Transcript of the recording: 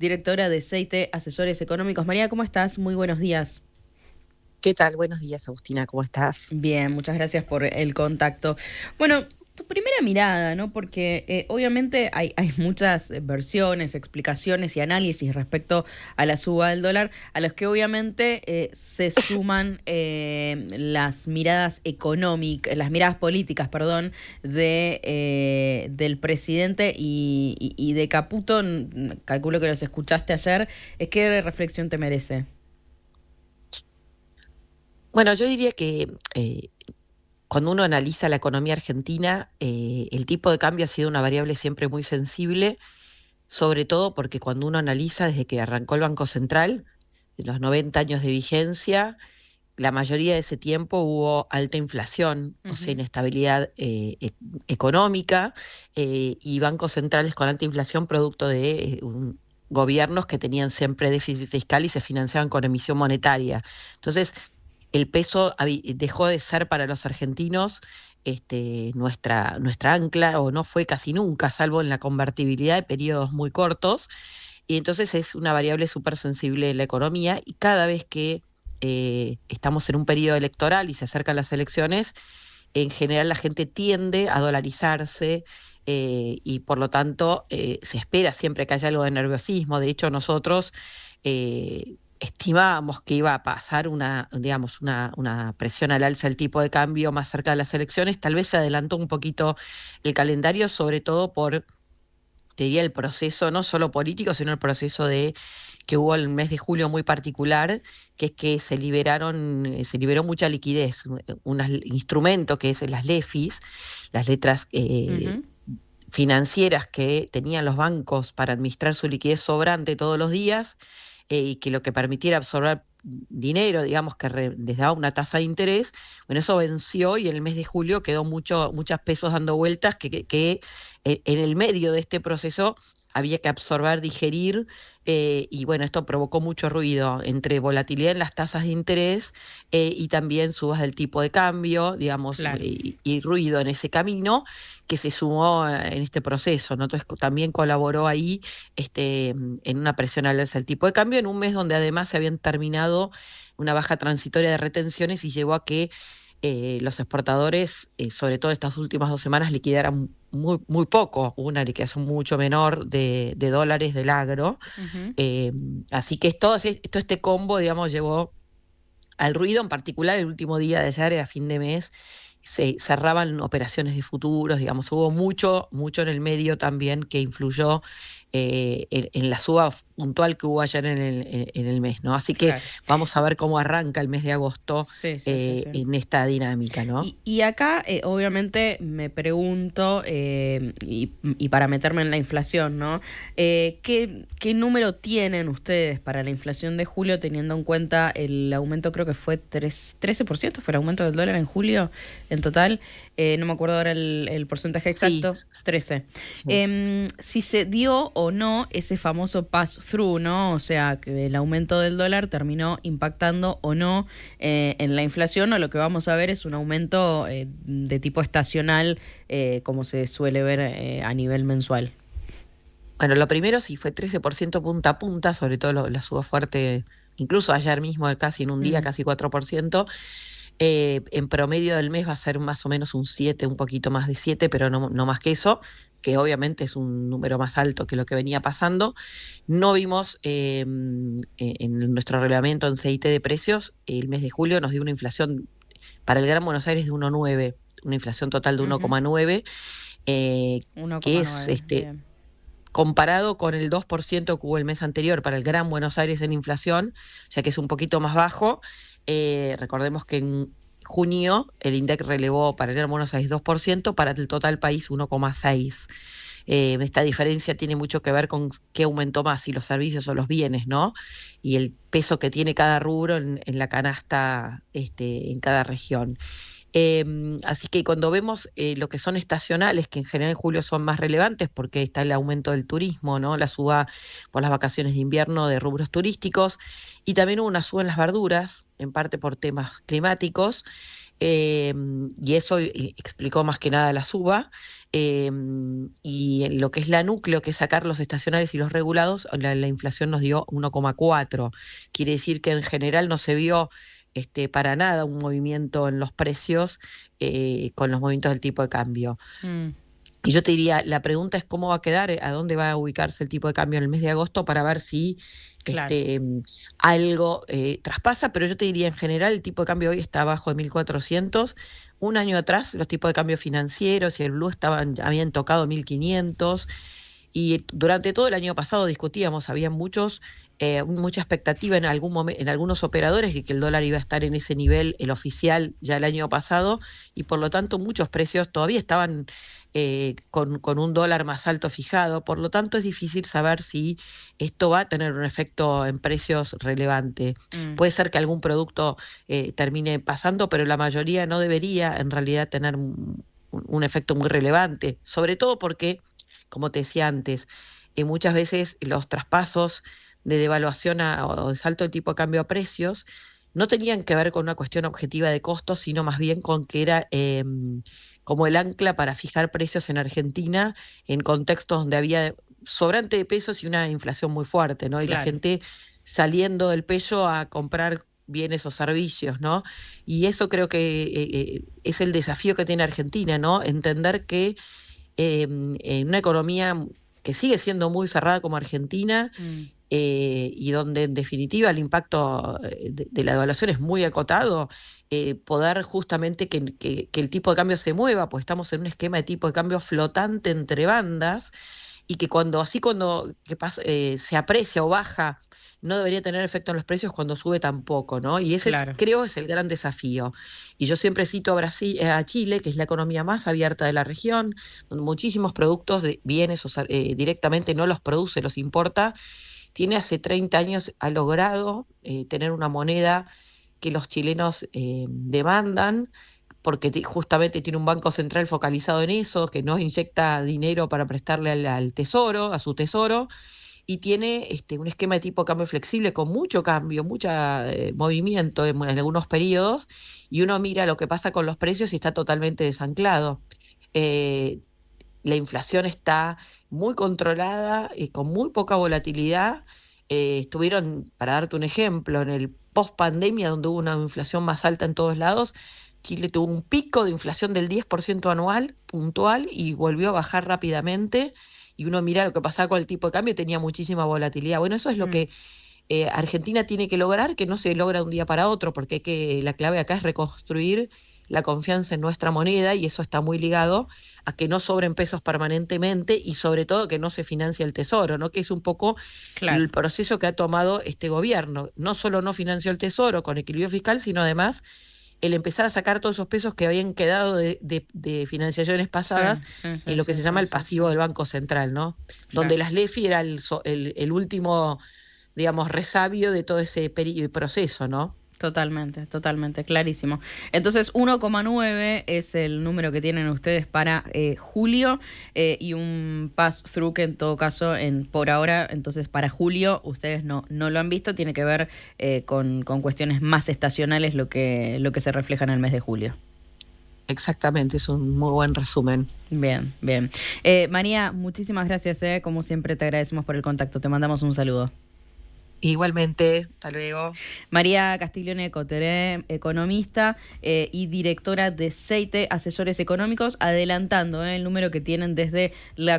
directora de Seite Asesores Económicos. María, ¿cómo estás? Muy buenos días. ¿Qué tal? Buenos días, Agustina, ¿cómo estás? Bien, muchas gracias por el contacto. Bueno, tu primera mirada, ¿no? Porque obviamente hay muchas versiones, explicaciones y análisis respecto a la suba del dólar, a los que obviamente se suman las miradas económicas, las miradas políticas, perdón, del presidente y de Caputo. Calculo que los escuchaste ayer. ¿Qué reflexión te merece? Bueno, yo diría que cuando uno analiza la economía argentina, el tipo de cambio ha sido una variable siempre muy sensible, sobre todo porque cuando uno analiza desde que arrancó el Banco Central, de los 90 años de vigencia, la mayoría de ese tiempo hubo alta inflación, o sea, Ujú. inestabilidad económica, y bancos centrales con alta inflación producto de gobiernos que tenían siempre déficit fiscal y se financiaban con emisión monetaria. Entonces, el peso dejó de ser para los argentinos nuestra ancla, o no fue casi nunca, salvo en la convertibilidad de periodos muy cortos, y entonces es una variable súper sensible en la economía, y cada vez que estamos en un periodo electoral y se acercan las elecciones, en general la gente tiende a dolarizarse, y por lo tanto se espera siempre que haya algo de nerviosismo. De hecho, nosotros estimábamos que iba a pasar digamos, una presión al alza del tipo de cambio más cerca de las elecciones. Tal vez se adelantó un poquito el calendario, sobre todo por, te diría, el proceso no solo político, sino el proceso de que hubo el mes de julio muy particular, que es que se liberó mucha liquidez, un instrumento que es las LEFIs, las letras Ujú. financieras que tenían los bancos para administrar su liquidez sobrante todos los días, y que lo que permitiera absorber dinero, digamos que les daba una tasa de interés. Bueno, eso venció y en el mes de julio quedó muchos pesos dando vueltas que en el medio de este proceso había que absorber, digerir, y bueno, esto provocó mucho ruido entre volatilidad en las tasas de interés, y también subas del tipo de cambio, digamos, Claro. y ruido en ese camino que se sumó en este proceso, ¿no? Entonces también colaboró ahí en una presión al alza del tipo de cambio, en un mes donde además se habían terminado una baja transitoria de retenciones y llevó a que los exportadores, sobre todo estas últimas 2 semanas, liquidaran muy poco, hubo una liquidación mucho menor de dólares del agro. Ujú. eh, Así que todo este combo, digamos, llevó al ruido. En particular el último día de ayer, a fin de mes, se cerraban operaciones de futuros, digamos, hubo mucho en el medio también que influyó en la suba puntual que hubo ayer en el mes, ¿no? Así que Claro. vamos a ver cómo arranca el mes de agosto Sí, sí, sí, sí. en esta dinámica, ¿no? Y acá, obviamente, me pregunto, y para meterme en la inflación, ¿no? ¿Qué número tienen ustedes para la inflación de julio, teniendo en cuenta el aumento? Creo que fue 13%, fue el aumento del dólar en julio en total. No me acuerdo ahora el porcentaje Sí, exacto. 13. sí. Si se dio o no ese famoso pass-through, ¿no? O sea, que el aumento del dólar terminó impactando o no en la inflación, o lo que vamos a ver es un aumento de tipo estacional, como se suele ver a nivel mensual. Bueno, lo primero sí fue 13% punta a punta, sobre todo la suba fuerte, incluso ayer mismo, casi en un día, Mm. casi 4%. En promedio del mes va a ser más o menos un 7, un poquito más de 7, pero no más que eso, que obviamente es un número más alto que lo que venía pasando. No vimos en nuestro reglamento en CIT de precios, el mes de julio nos dio una inflación para el Gran Buenos Aires de 1,9, una inflación total de Ujú. 1,9, que es 1,9, bien. comparado con el 2% que hubo el mes anterior para el Gran Buenos Aires en inflación, ya que es un poquito más bajo. Recordemos que en junio el INDEC relevó para el Gran Buenos Aires 2%, para el total país 1,6%. Esta diferencia tiene mucho que ver con qué aumentó más, si los servicios o los bienes, ¿no? Y el peso que tiene cada rubro en la canasta, en cada región. Así que cuando vemos lo que son estacionales, que en general en julio son más relevantes porque está el aumento del turismo, ¿no? La suba por las vacaciones de invierno de rubros turísticos, y también hubo una suba en las verduras, en parte por temas climáticos, y eso explicó más que nada la suba. Y en lo que es la núcleo, que es sacar los estacionales y los regulados, la inflación nos dio 1,4. Quiere decir que en general no se vio para nada un movimiento en los precios con los movimientos del tipo de cambio. Mm, Y yo te diría, la pregunta es cómo va a quedar, a dónde va a ubicarse el tipo de cambio en el mes de agosto para ver si claro. algo traspasa, pero yo te diría en general el tipo de cambio hoy está abajo de 1.400. Un año atrás los tipos de cambio financieros y el blue habían tocado 1.500 y durante todo el año pasado discutíamos, había mucha expectativa en en algunos operadores de que el dólar iba a estar en ese nivel, el oficial, ya el año pasado, y por lo tanto muchos precios todavía estaban con un dólar más alto fijado. Por lo tanto es difícil saber si esto va a tener un efecto en precios relevante. mm, Puede ser que algún producto termine pasando, pero la mayoría no debería en realidad tener un efecto muy relevante, sobre todo porque, como te decía antes, muchas veces los traspasos de devaluación o de salto del tipo de cambio a precios no tenían que ver con una cuestión objetiva de costos, sino más bien con que era como el ancla para fijar precios en Argentina en contextos donde había sobrante de pesos y una inflación muy fuerte, ¿no? Y la claro. gente saliendo del peso a comprar bienes o servicios, ¿no? Y eso creo que es el desafío que tiene Argentina, ¿no? Entender que en una economía que sigue siendo muy cerrada como Argentina, Mm, y donde en definitiva el impacto de la devaluación es muy acotado, poder justamente que el tipo de cambio se mueva, pues estamos en un esquema de tipo de cambio flotante entre bandas, y que cuando se aprecia o baja, no debería tener efecto en los precios, cuando sube tampoco, ¿no? Y ese claro. creo es el gran desafío. Y yo siempre cito a Brasil, a Chile, que es la economía más abierta de la región, donde muchísimos productos de bienes directamente no los produce, los importa. Tiene hace 30 años, ha logrado tener una moneda que los chilenos demandan, porque justamente tiene un banco central focalizado en eso, que no inyecta dinero para prestarle al tesoro, a su tesoro, y tiene un esquema de tipo de cambio flexible con mucho cambio, mucho movimiento en algunos periodos, y uno mira lo que pasa con los precios y está totalmente desanclado. Eh, la inflación está muy controlada y con muy poca volatilidad. Estuvieron, para darte un ejemplo, en el post pandemia, donde hubo una inflación más alta en todos lados, Chile tuvo un pico de inflación del 10% anual, puntual, y volvió a bajar rápidamente. Y uno mira lo que pasaba con el tipo de cambio y tenía muchísima volatilidad. Bueno, eso es lo Mm, que Argentina tiene que lograr, que no se logra de un día para otro, porque la clave acá es reconstruir la confianza en nuestra moneda, y eso está muy ligado a que no sobren pesos permanentemente, y sobre todo que no se financie el tesoro, ¿no? Que es un poco claro. el proceso que ha tomado este gobierno. No solo no financió el tesoro con equilibrio fiscal, sino además el empezar a sacar todos esos pesos que habían quedado de financiaciones Sí, pasadas sí, en sí, lo que sí, se sí, llama el sí, sí. pasivo del Banco Central, ¿no? Donde Claro. las LEFI era el último, digamos, resabio de todo ese proceso, ¿no? Totalmente, totalmente, clarísimo. Entonces, 1,9 es el número que tienen ustedes para julio y un pass-through que en todo caso, por ahora, entonces para julio, ustedes no lo han visto, tiene que ver con cuestiones más estacionales lo que se refleja en el mes de julio. Exactamente, es un muy buen resumen. Bien, bien. María, muchísimas gracias, como siempre te agradecemos por el contacto, te mandamos un saludo. Igualmente, hasta luego. María Castiglione Coteré, economista y directora de CEITE Asesores Económicos, adelantando el número que tienen desde la